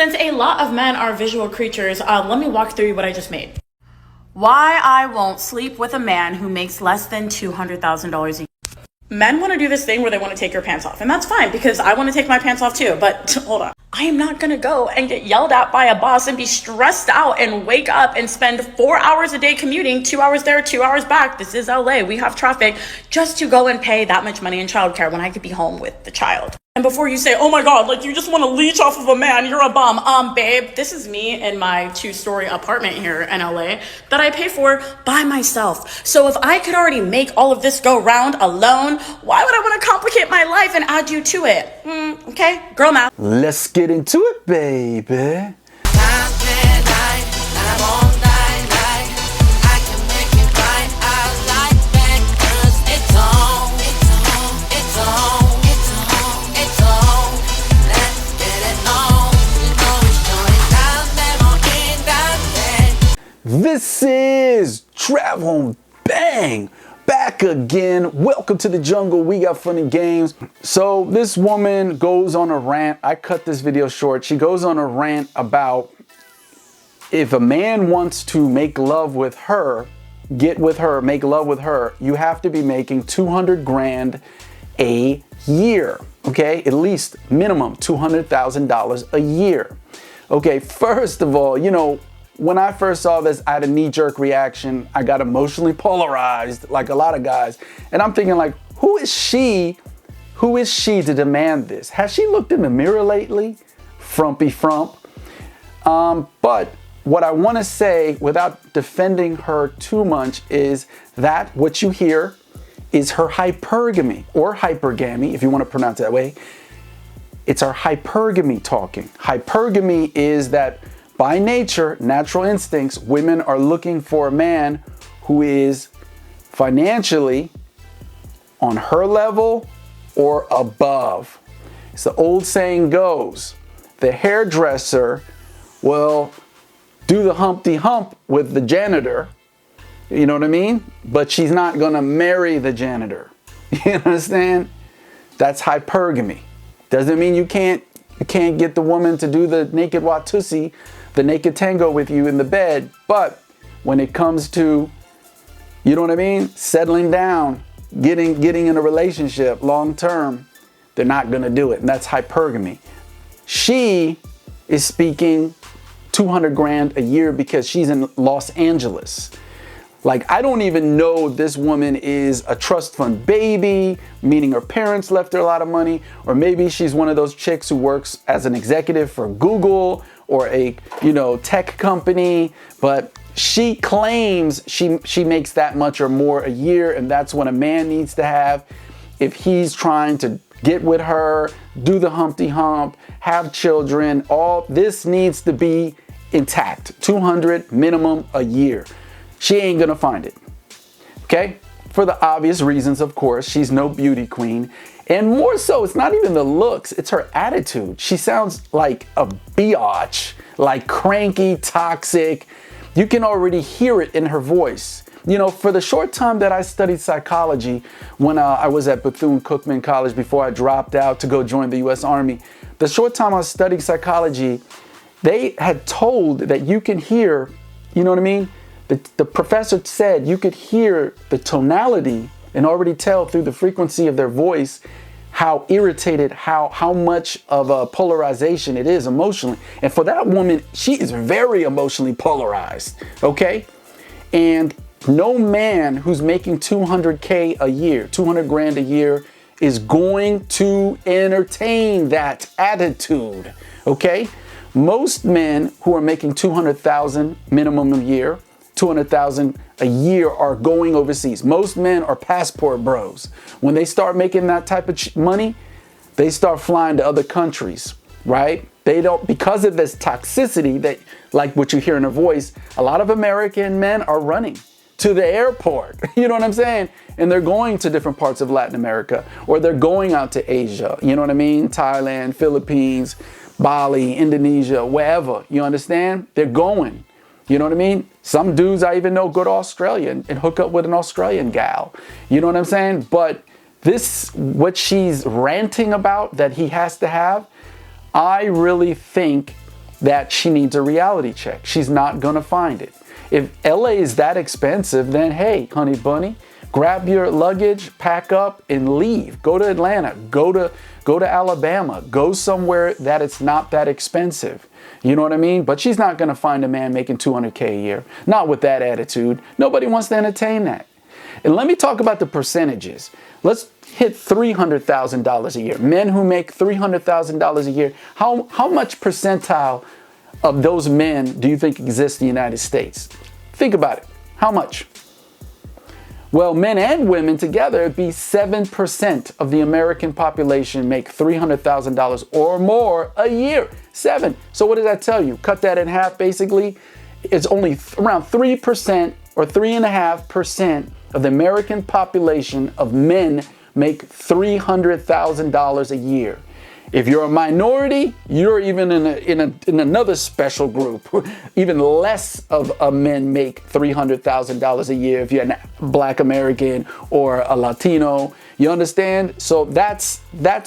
Since a lot of men are visual creatures, let me walk through what I just made. Why I won't sleep with a man who makes less than $200,000 a year. Men want to do this thing where they want to take your pants off, and that's fine because I want to take my pants off too, but hold on. I am not going to go and get yelled at by a boss and be stressed out and wake up and spend 4 hours a day commuting, 2 hours there, 2 hours back. This is LA. We have traffic just to go and pay that much money in childcare when I could be home with the child. And before you say, oh my God, like you just want to leech off of a man, you're a bum. Babe, this is me in my 2-story apartment here in LA that I pay for by myself. So if I could already make all of this go round alone, why would I want to complicate my life and add you to it? Okay, girl math. Let's get into it, baby. This is Travel Bang, back again. Welcome to the jungle. We got fun and games. So this woman goes on a rant. I cut this video short. She goes on a rant about if a man wants to make love with her, get with her, make love with her, you have to be making 200 grand a year. Okay, at least minimum $200,000 a year. Okay, first of all, you know, when I first saw this, I had a knee-jerk reaction. I got emotionally polarized, like a lot of guys. And I'm thinking, like, who is she to demand this? Has she looked in the mirror lately? Frumpy frump. But what I want to say, without defending her too much, is that what you hear is her hypergamy, or hypergamy, if you want to pronounce it that way. It's our hypergamy talking. Hypergamy is that by nature, natural instincts, women are looking for a man who is financially on her level or above. As the old saying goes, the hairdresser will do the Humpty Hump with the janitor, you know what I mean? But she's not gonna marry the janitor. You understand? That's hypergamy. Doesn't mean you can't get the woman to do the naked Watusi, the naked tango with you in the bed, but when it comes to, you know what I mean, settling down, getting in a relationship long term, they're not gonna do it, and that's hypergamy. She is speaking 200 grand a year because she's in Los Angeles. Like, I don't even know this woman is a trust fund baby, meaning her parents left her a lot of money, or maybe she's one of those chicks who works as an executive for Google or a, you know, tech company, but she claims she makes that much or more a year, and that's what a man needs to have if he's trying to get with her, do the Humpty Hump, have children. All this needs to be intact. 200 minimum a year. She ain't gonna find it, okay? For the obvious reasons, of course. She's no beauty queen. And more so, it's not even the looks, it's her attitude. She sounds like a Beyatch, like cranky, toxic. You can already hear it in her voice. You know, for the short time that I studied psychology, when I was at Bethune-Cookman College before I dropped out to go join the US Army, the short time I was studying psychology, they had told that you can hear, you know what I mean? The professor said you could hear the tonality and already tell through the frequency of their voice how irritated, how much of a polarization it is emotionally. And for that woman, she is very emotionally polarized, okay? And no man who's making 200K a year, 200 grand a year, is going to entertain that attitude, okay? Most men who are making 200,000 minimum a year, 200,000 a year are going overseas. Most men are passport bros. When they start making that type of money, they start flying to other countries, right? They don't, because of this toxicity that, like what you hear in her voice, a lot of American men are running to the airport. You know what I'm saying? And they're going to different parts of Latin America, or they're going out to Asia. You know what I mean? Thailand, Philippines, Bali, Indonesia, wherever. You understand? They're going. You know what I mean? Some dudes I even know go to Australia and hook up with an Australian gal. You know what I'm saying? But this, what she's ranting about that he has to have, I really think that she needs a reality check. She's not gonna find it. If LA is that expensive, then hey, honey bunny, grab your luggage, pack up, and leave. Go to Atlanta, go to Alabama, go somewhere that it's not that expensive. You know what I mean? But she's not gonna find a man making $200K a year. Not with that attitude. Nobody wants to entertain that. And let me talk about the percentages. Let's hit $300,000 a year. Men who make $300,000 a year, how much percentile of those men do you think exist in the United States? Think about it. How much? Well, men and women together, it'd be 7% of the American population make $300,000 or more a year. 7. So what does that tell you? Cut that in half, basically. It's only around 3% or 3.5% of the American population of men make $300,000 a year. If you're a minority, you're even in another special group. Even less of men make $300,000 a year if you're a Black American or a Latino. You understand? So that's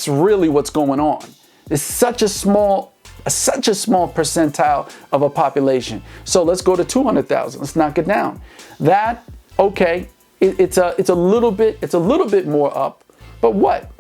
really what's going on. It's such a small percentile of a population. So let's go to 200,000. Let's knock it down. That, okay, it's a little bit more up. But what?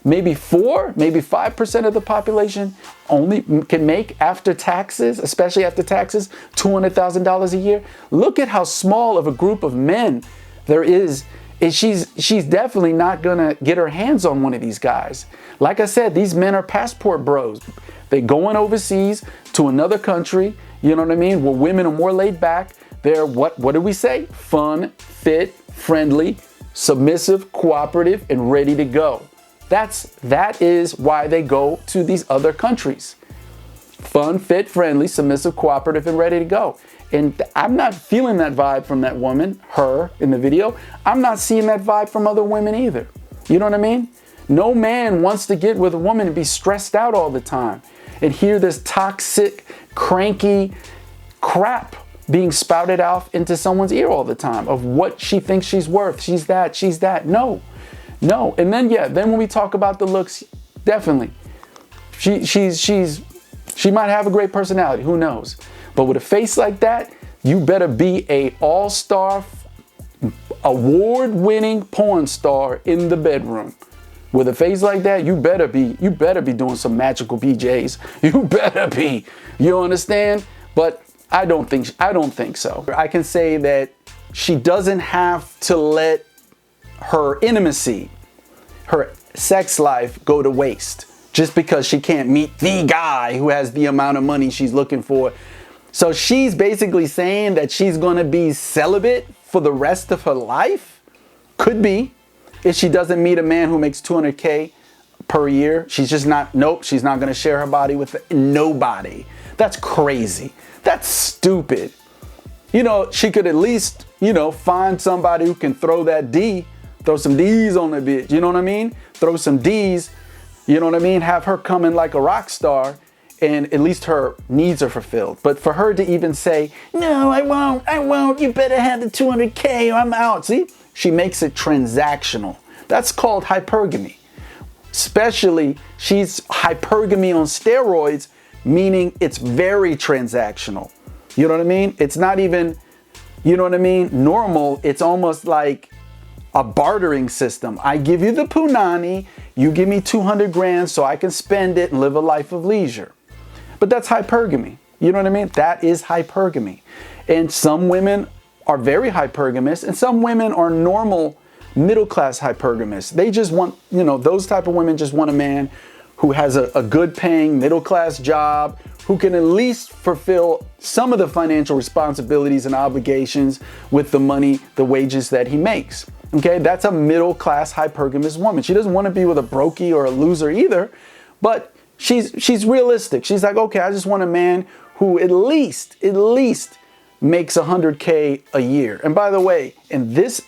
Maybe 4, maybe 5% of the population only can make after taxes, especially after taxes, $200,000 a year. Look at how small of a group of men there is. And she's definitely not gonna get her hands on one of these guys. Like I said, these men are passport bros. They going overseas to another country, you know what I mean, where women are more laid back. They're what do we say? Fun, fit, friendly, submissive, cooperative, and ready to go. That is why they go to these other countries. Fun, fit, friendly, submissive, cooperative, and ready to go. And I'm not feeling that vibe from that woman, her, in the video. I'm not seeing that vibe from other women either. You know what I mean? No man wants to get with a woman and be stressed out all the time and hear this toxic, cranky crap being spouted out into someone's ear all the time of what she thinks she's worth. She's that. No. And then, then when we talk about the looks, definitely, she might have a great personality. Who knows? But with a face like that, you better be a all-star, award-winning porn star in the bedroom. With a face like that, you better be doing some magical BJs. You better be. You understand? But I don't think so. I can say that she doesn't have to let her intimacy, her sex life go to waste just because she can't meet the guy who has the amount of money she's looking for. So she's basically saying that she's going to be celibate for the rest of her life? Could be. If she doesn't meet a man who makes $200K per year, she's just not, she's not going to share her body with nobody. That's crazy. That's stupid. You know, she could at least, find somebody who can throw that D, throw some D's on the bitch. You know what I mean? Throw some D's, you know what I mean? Have her come in like a rock star and at least her needs are fulfilled. But for her to even say, no, I won't, you better have the 200K or I'm out. See, she makes it transactional. That's called hypergamy. Especially, she's hypergamy on steroids, meaning it's very transactional. You know what I mean? It's not even, normal. It's almost like a bartering system. I give you the punani, you give me 200 grand so I can spend it and live a life of leisure. But that's hypergamy. You know what I mean? That is hypergamy. And some women are very hypergamous and some women are normal middle-class hypergamous. They just want, those type of women just want a man who has a good paying middle-class job, who can at least fulfill some of the financial responsibilities and obligations with the money, the wages that he makes. Okay, that's a middle-class hypergamous woman. She doesn't want to be with a brokey or a loser either, but she's realistic. She's like, okay, I just want a man who at least makes 100K a year. And by the way, in this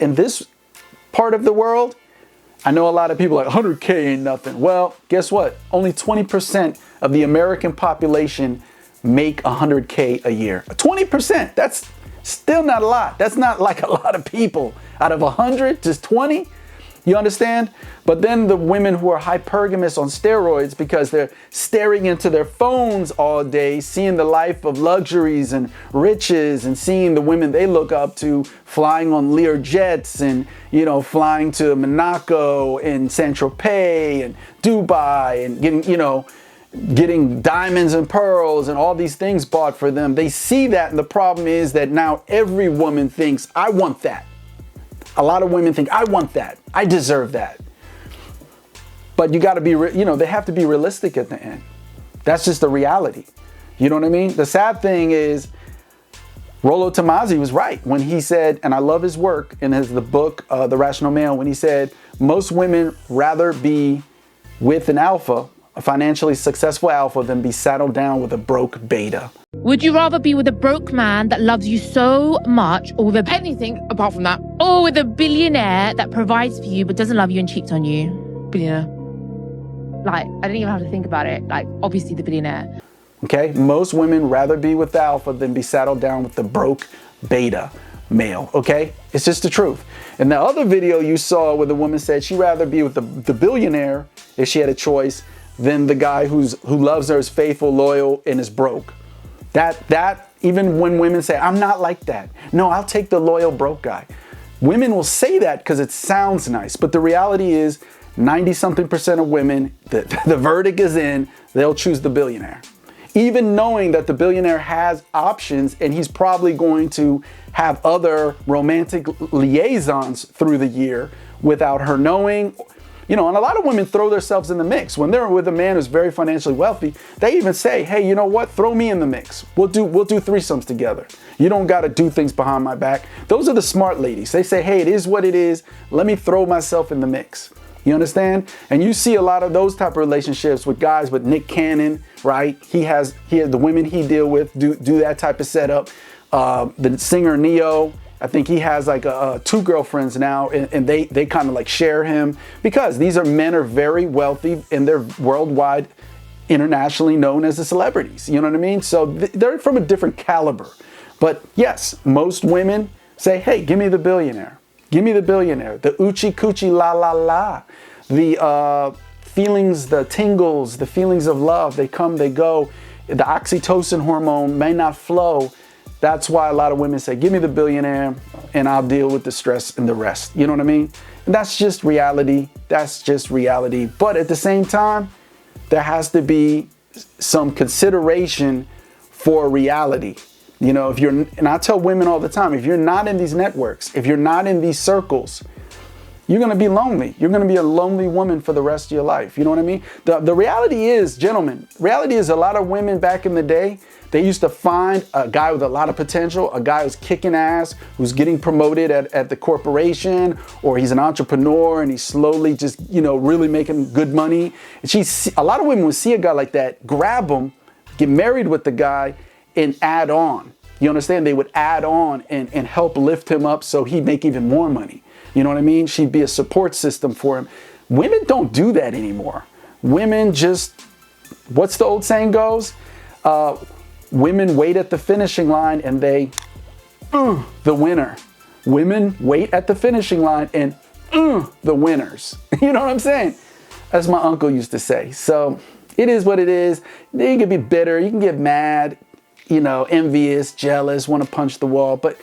part of the world, I know a lot of people are like 100K ain't nothing. Well, guess what? Only 20% of the American population make 100K a year. 20%, that's still not a lot. That's not like a lot of people. Out of 100, just 20. You understand? But then the women who are hypergamous on steroids because they're staring into their phones all day, seeing the life of luxuries and riches and seeing the women they look up to flying on Lear jets and, you know, flying to Monaco and Saint-Tropez and Dubai and getting diamonds and pearls and all these things bought for them. They see that, and the problem is that now every woman thinks, I want that. A lot of women think, I want that. I deserve that. But you got to be, they have to be realistic at the end. That's just the reality. You know what I mean? The sad thing is, Rollo Tomasi was right when he said, and I love his work in the book, The Rational Male, when he said, most women rather be with an alpha, a financially successful alpha, than be saddled down with a broke beta. Would you rather be with a broke man that loves you so much, or with anything apart from that, or with a billionaire that provides for you but doesn't love you and cheats on you? Billionaire. Like, I didn't even have to think about it. Like, obviously the billionaire. Okay, most women rather be with the alpha than be saddled down with the broke beta male, okay? It's just the truth. In the other video you saw where the woman said she'd rather be with the billionaire if she had a choice than the guy who loves her, is faithful, loyal, and is broke. That even when women say, I'm not like that. No, I'll take the loyal broke guy. Women will say that because it sounds nice, but the reality is 90-something% of women, the verdict is in, they'll choose the billionaire. Even knowing that the billionaire has options and he's probably going to have other romantic liaisons through the year without her knowing. You know, and a lot of women throw themselves in the mix. When they're with a man who's very financially wealthy, they even say, hey, you know what? Throw me in the mix. We'll do threesomes together. You don't got to do things behind my back. Those are the smart ladies. They say, hey, it is what it is. Let me throw myself in the mix. You understand? And you see a lot of those type of relationships with guys with Nick Cannon, right? He has the women he deal with do that type of setup. The singer Neo, I think he has like two girlfriends now, and they kind of like share him because these men are very wealthy and they're worldwide, internationally known as the celebrities. You know what I mean? So they're from a different caliber. But yes, most women say, hey, give me the billionaire. Give me the billionaire. The oochie coochie la la la. The feelings, the tingles, the feelings of love, they come, they go. The oxytocin hormone may not flow. That's why a lot of women say, give me the billionaire and I'll deal with the stress and the rest. You know what I mean? And that's just reality. That's just reality. But at the same time, there has to be some consideration for reality. You know, and I tell women all the time, if you're not in these networks, if you're not in these circles, you're going to be lonely. You're going to be a lonely woman for the rest of your life. You know what I mean? The reality is, gentlemen, reality is a lot of women back in the day, they used to find a guy with a lot of potential, a guy who's kicking ass, who's getting promoted at the corporation, or he's an entrepreneur and he's slowly just, really making good money. And a lot of women would see a guy like that, grab him, get married with the guy, and add on. You understand? They would add on and help lift him up so he'd make even more money. You know what I mean? She'd be a support system for him. Women don't do that anymore. Women just, what's the old saying goes? Women wait at the finishing line and they, the winner. Women wait at the finishing line and, the winners. You know what I'm saying? As my uncle used to say. So it is what it is. You can be bitter. You can get mad, envious, jealous, want to punch the wall. But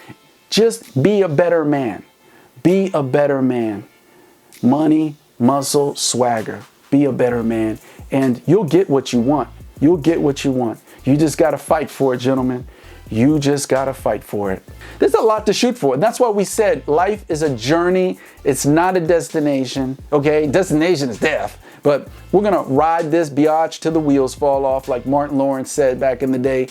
just be a better man. Be a better man. Money, muscle, swagger. Be a better man. And you'll get what you want. You'll get what you want. You just got to fight for it, gentlemen. You just got to fight for it. There's a lot to shoot for. And that's why we said life is a journey. It's not a destination. Okay? Destination is death. But we're going to ride this Beyatch till the wheels fall off, like Martin Lawrence said back in the day.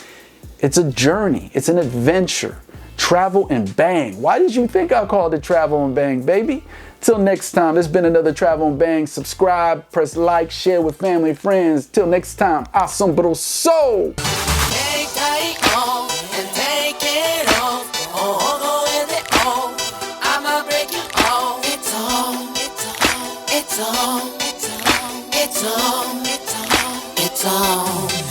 It's a journey. It's an adventure. Travel and bang. Why did you think I called it Travel and Bang, baby? Till next time, it's been another Travel and Bang. Subscribe, press like, share with family and friends. Till next time, asombroso. Take tight on and take it off. Oh, go with it all. I'ma break you off. It's on, it's on, it's on, it's on, it's on, it's on, it's on.